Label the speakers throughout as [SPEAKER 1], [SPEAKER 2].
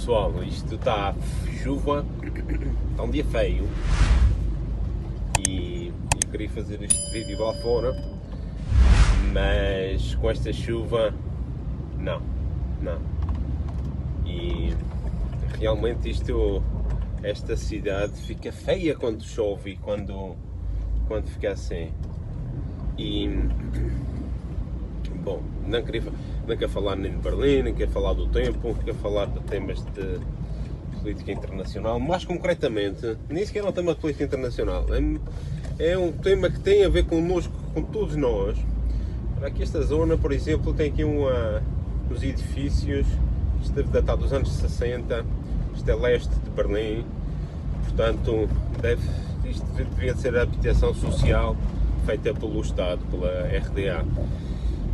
[SPEAKER 1] pessoal, isto está chuva, está um dia feio e eu queria fazer este vídeo lá fora, mas com esta chuva, não. E realmente esta cidade fica feia quando chove e quando fica assim. E, bom, não quero falar nem de Berlim, nem quero falar do tempo, quero falar de temas de política internacional, mais concretamente, nem sequer é um tema de política internacional, é um tema que tem a ver connosco, com todos nós. Aqui esta zona, por exemplo, tem aqui uns edifícios, isto deve datar dos anos 60, isto é leste de Berlim, portanto, isto devia ser a habitação social feita pelo Estado, pela RDA.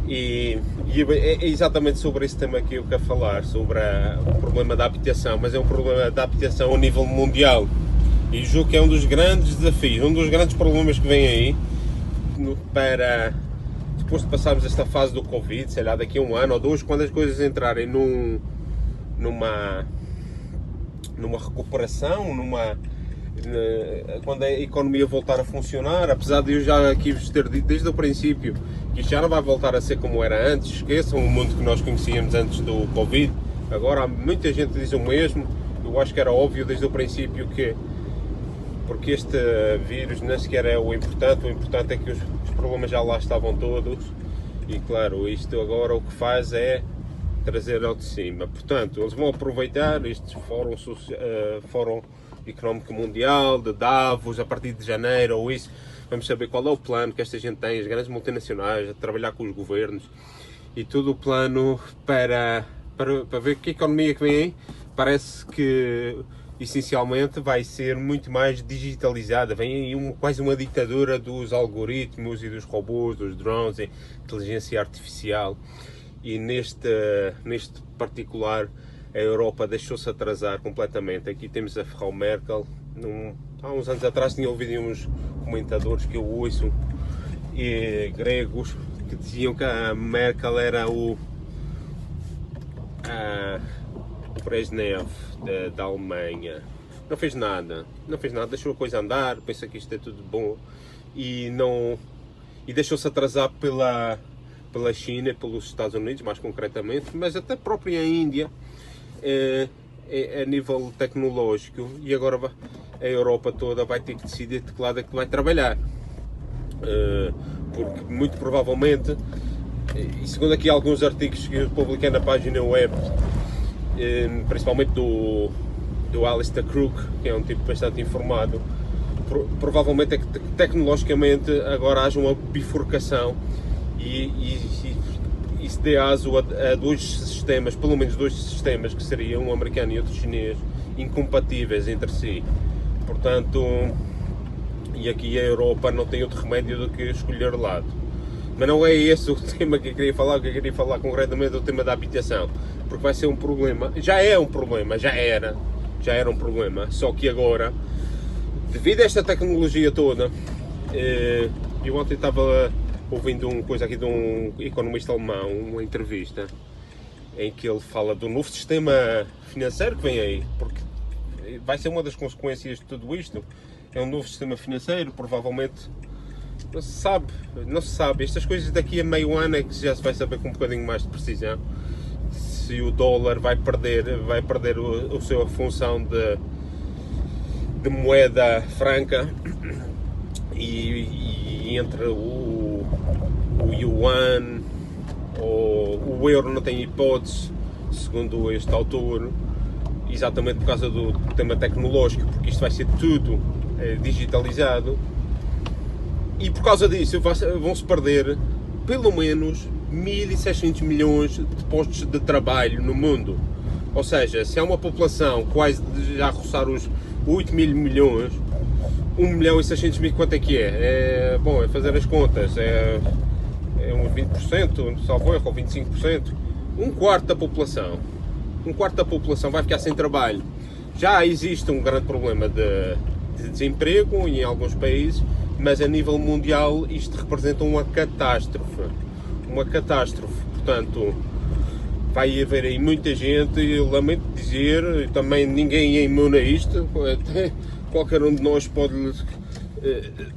[SPEAKER 1] E é exatamente sobre esse tema que eu quero falar, sobre o problema da habitação, mas é um problema da habitação a nível mundial. E julgo que é um dos grandes desafios, um dos grandes problemas que vem aí, para depois de passarmos esta fase do Covid, sei lá, daqui a um ano ou dois, quando as coisas entrarem numa recuperação, quando a economia voltar a funcionar, apesar de eu já aqui vos ter dito desde o princípio que isto já não vai voltar a ser como era antes, esqueçam o mundo que nós conhecíamos antes do Covid. Agora muita gente diz o mesmo, eu acho que era óbvio desde o princípio porque este vírus nem sequer é o importante é que os problemas já lá estavam todos e claro, isto agora o que faz é trazer ao de cima. Portanto, eles vão aproveitar este Fórum Económico Mundial, de Davos, a partir de janeiro ou isso, vamos saber qual é o plano que esta gente tem, as grandes multinacionais, a trabalhar com os governos e todo o plano para ver que economia que vem aí. Parece que essencialmente vai ser muito mais digitalizada, vem aí quase uma ditadura dos algoritmos e dos robôs, dos drones, e inteligência artificial. E neste particular a Europa deixou-se atrasar completamente. Aqui temos a Frau Merkel. Há uns anos atrás tinha ouvido uns comentadores que eu ouço, gregos, que diziam que a Merkel era o Brezhnev da Alemanha. Não fez nada, deixou a coisa andar, pensa que isto é tudo bom e deixou-se atrasar pela China e pelos Estados Unidos, mais concretamente, mas até a própria Índia, a nível tecnológico, e agora a Europa toda vai ter que decidir de que lado é que vai trabalhar, porque muito provavelmente, e segundo aqui alguns artigos que eu publiquei na página web, principalmente do Alistair Crook, que é um tipo bastante informado, provavelmente é que tecnologicamente agora haja uma bifurcação e se dê aso a dois sistemas, pelo menos dois sistemas, que seriam um americano e outro chinês, incompatíveis entre si. Portanto, e aqui a Europa não tem outro remédio do que escolher lado. Mas não é esse o tema que eu queria falar, concretamente é o tema da habitação, porque vai ser um problema, já era um problema, só que agora, devido a esta tecnologia toda, eu ontem estava ouvindo uma coisa aqui de um economista alemão, uma entrevista, em que ele fala do novo sistema financeiro que vem aí, porque vai ser uma das consequências de tudo isto, é um novo sistema financeiro, provavelmente, não se sabe, estas coisas daqui a meio ano é que já se vai saber com um bocadinho mais de precisão, se o dólar vai perder a sua função de moeda franca e entre o yuan ou o euro não tem hipótese, segundo este autor, exatamente por causa do tema tecnológico, porque isto vai ser tudo digitalizado e por causa disso vão-se perder pelo menos 1.600 milhões de postos de trabalho no mundo. Ou seja, se há uma população quase de já roçar os 8 mil milhões, 1.600.000 quanto é que é? Bom, é fazer as contas, é uns 20%, salvo erro, ou 25%, um quarto da população vai ficar sem trabalho. Já existe um grande problema de desemprego em alguns países, mas a nível mundial isto representa uma catástrofe. Portanto, vai haver aí muita gente, e eu lamento dizer, também ninguém é imune a isto, qualquer um de nós pode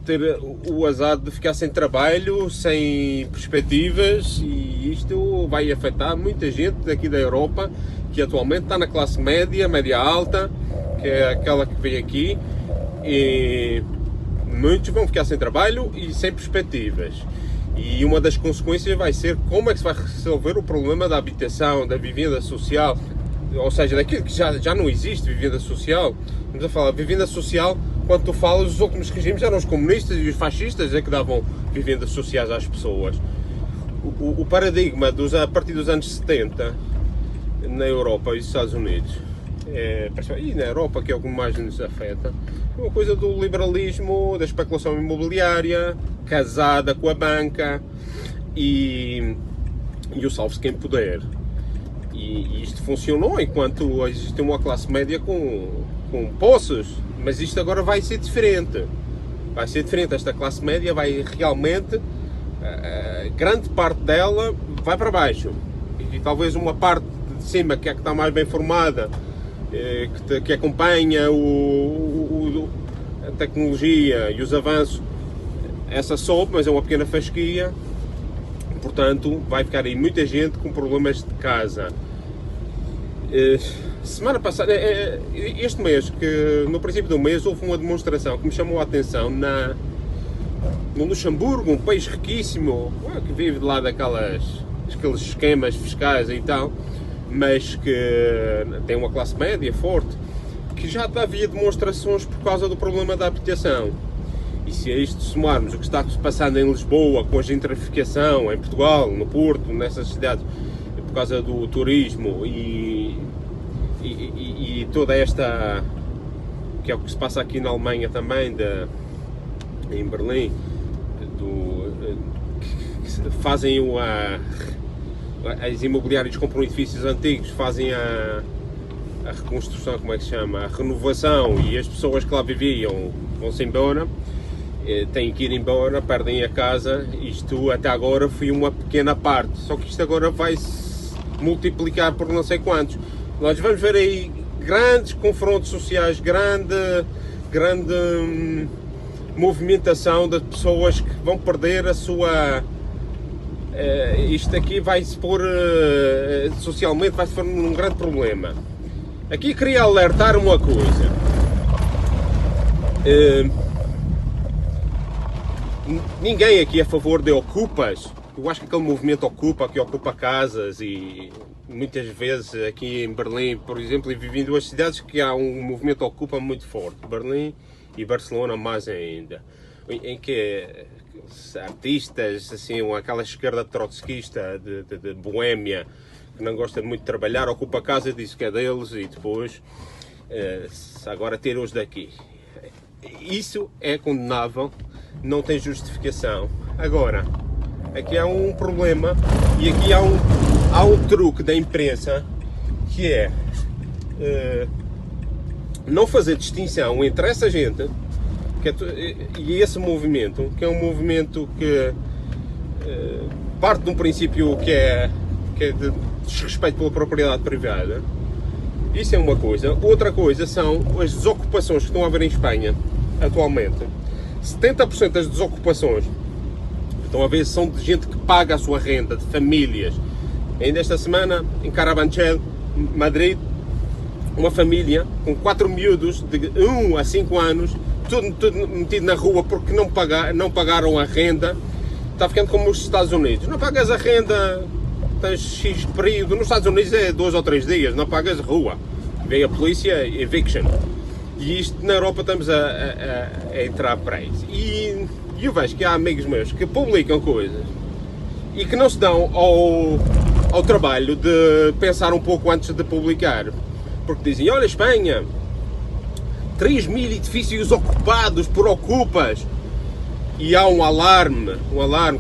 [SPEAKER 1] ter o azar de ficar sem trabalho, sem perspectivas, e isto vai afetar muita gente daqui da Europa, que atualmente está na classe média, média alta, que é aquela que vem aqui, e muitos vão ficar sem trabalho e sem perspectivas. E uma das consequências vai ser como é que se vai resolver o problema da habitação, da vivenda social, ou seja, daquilo que já não existe, vivenda social. Vamos a falar de vivenda social, quando tu falas, os últimos regimes eram os comunistas e os fascistas que davam vivendas sociais às pessoas. O paradigma a partir dos anos 70, na Europa e nos Estados Unidos, e na Europa, que é o que mais nos afeta, é uma coisa do liberalismo, da especulação imobiliária, casada com a banca e o salve-se quem puder. E isto funcionou enquanto existe uma classe média com posses, mas isto agora vai ser diferente. Vai ser diferente, esta classe média vai realmente, grande parte dela vai para baixo. E talvez uma parte de cima, que é que está mais bem formada, que acompanha a tecnologia e os avanços, essa sobe, mas é uma pequena fasquia. Portanto, vai ficar aí muita gente com problemas de casa. Semana passada, este mês, que no princípio do mês houve uma demonstração que me chamou a atenção no Luxemburgo, um país riquíssimo, que vive de lá daqueles esquemas fiscais e tal, mas que tem uma classe média forte, que já havia demonstrações por causa do problema da habitação. E se a isto somarmos o que está passando em Lisboa, com a gentrificação, em Portugal, no Porto, nessas cidades, por causa do turismo e toda esta, que é o que se passa aqui na Alemanha também, em Berlim, que fazem as imobiliárias compram edifícios antigos, fazem a reconstrução, como é que se chama, a renovação, e as pessoas que lá viviam vão-se embora, têm que ir embora, perdem a casa. Isto até agora foi uma pequena parte, só que isto agora vai se multiplicar por não sei quantos. Nós vamos ver aí grandes confrontos sociais, grande movimentação de pessoas que vão perder a sua... isto aqui vai se pôr, socialmente vai se pôr num grande problema. Aqui queria alertar uma coisa. Ninguém aqui é a favor de ocupas. Eu acho que aquele movimento ocupa, que ocupa casas, e muitas vezes aqui em Berlim, por exemplo, e vivi em duas cidades que há um movimento ocupa muito forte, Berlim e Barcelona mais ainda, em que artistas, assim, aquela esquerda trotskista de Boémia, que não gosta muito de trabalhar, ocupa a casa, diz que é deles, e depois agora ter os daqui. Isso é condenável, não tem justificação. Agora, aqui há um problema, e aqui há um truque da imprensa, que é não fazer distinção entre essa gente e esse movimento, que é um movimento que parte de um princípio que é de desrespeito pela propriedade privada. Isso é uma coisa. Outra coisa são as desocupações que estão a haver em Espanha atualmente. 70% das desocupações estão a ver são de gente que paga a sua renda, de famílias. Ainda esta semana, em Carabanchel, Madrid, uma família com 4 miúdos de 1 a 5 anos, tudo metido na rua porque não pagaram a renda. Está ficando como os Estados Unidos. Não pagas a renda, tens X período. Nos Estados Unidos é 2 ou 3 dias, não pagas a rua. Vem a polícia, eviction. E isto na Europa estamos a entrar para isso. E eu vejo que há amigos meus que publicam coisas e que não se dão ao trabalho de pensar um pouco antes de publicar. Porque dizem, olha, Espanha, 3.000 edifícios ocupados por ocupas. E há um alarme,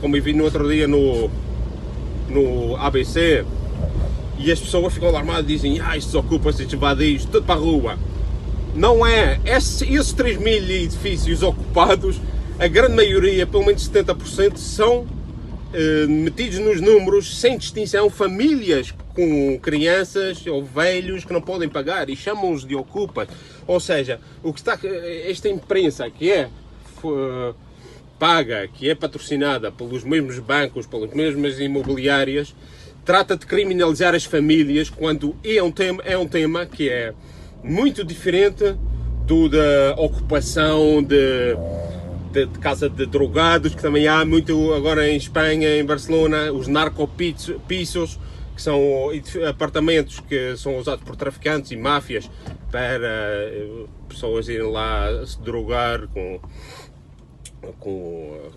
[SPEAKER 1] como eu vi no outro dia no ABC, e as pessoas ficam alarmadas e dizem, estes ocupas, estes vadios, tudo para a rua. Não é, esses 3.000 edifícios ocupados, a grande maioria, pelo menos 70%, são metidos nos números, sem distinção, famílias com crianças ou velhos que não podem pagar e chamam-os de ocupas. Ou seja, o que está, esta imprensa que é paga, que é patrocinada pelos mesmos bancos, pelas mesmas imobiliárias, trata de criminalizar as famílias, quando é um tema que é muito diferente do da ocupação de casa de drogados, que também há muito agora em Espanha, em Barcelona, os narcopisos, que são apartamentos que são usados por traficantes e máfias para pessoas irem lá se drogar com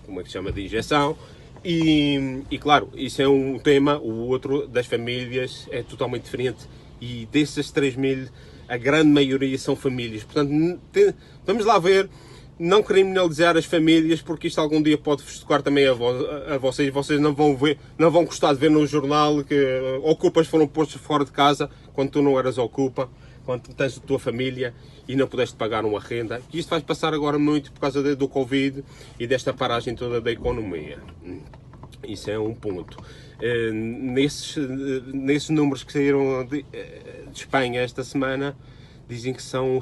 [SPEAKER 1] como é que se chama, de injeção. E claro, isso é um tema. O outro das famílias é totalmente diferente, e dessas 3.000 a grande maioria são famílias. Portanto, vamos lá ver, não criminalizar as famílias, porque isto algum dia pode tocar também a vocês. Vocês não vão ver, não vão gostar de ver no jornal que ocupas foram postos fora de casa quando tu não eras ocupa, quando tu tens a tua família e não pudeste pagar uma renda. E isto vai passar agora muito por causa do Covid e desta paragem toda da economia. Isso é um ponto. Nesses números que saíram de Espanha esta semana, dizem que são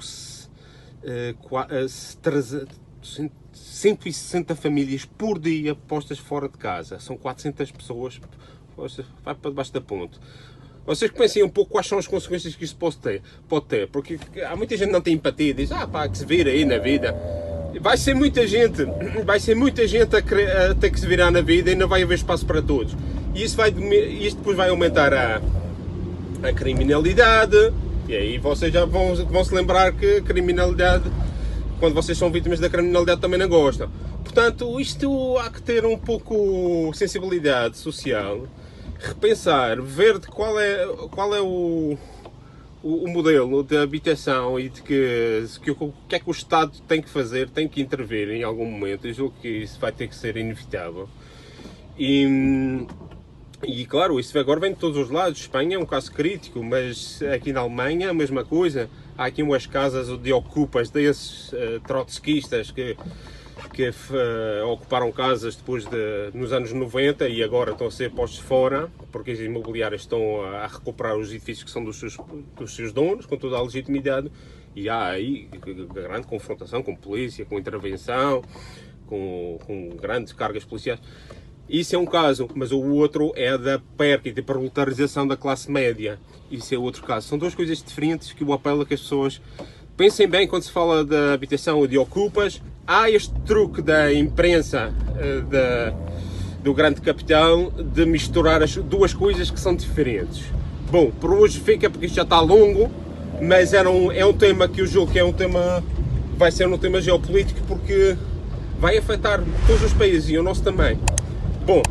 [SPEAKER 1] 160 famílias por dia postas fora de casa. São 400 pessoas, vai para debaixo da ponte. Vocês pensem um pouco quais são as consequências que isto pode ter, porque há muita gente que não tem empatia, diz, pá, que se vira aí na vida. Vai ser muita gente a ter que se virar na vida e não vai haver espaço para todos. E isto depois vai aumentar a criminalidade, e aí vocês já vão se lembrar que a criminalidade, quando vocês são vítimas da criminalidade, também não gostam. Portanto, isto há que ter um pouco sensibilidade social, repensar, ver de qual é o modelo de habitação e de o que é que o Estado tem que fazer, tem que intervir em algum momento. Eu julgo que isso vai ter que ser inevitável. E claro, isso agora vem de todos os lados. Espanha é um caso crítico, mas aqui na Alemanha a mesma coisa. Há aqui umas casas de ocupas desses trotskistas que ocuparam casas depois nos anos 90 e agora estão a ser postos fora, porque as imobiliárias estão a recuperar os edifícios que são dos seus donos, com toda a legitimidade, e há aí grande confrontação com polícia, com intervenção, com grandes cargas policiais. Isso é um caso, mas o outro é da perca e da proletarização da classe média. Isso é outro caso. São duas coisas diferentes que eu apelo a que as pessoas pensem bem quando se fala de habitação ou de ocupas. Há este truque da imprensa, do grande capital, de misturar as duas coisas que são diferentes. Bom, por hoje fica, porque isto já está longo, mas é um tema que eu julgo que vai ser um tema geopolítico, porque vai afetar todos os países e o nosso também. Bom,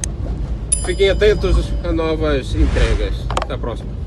[SPEAKER 1] fiquem atentos a novas entregas. Até à próxima.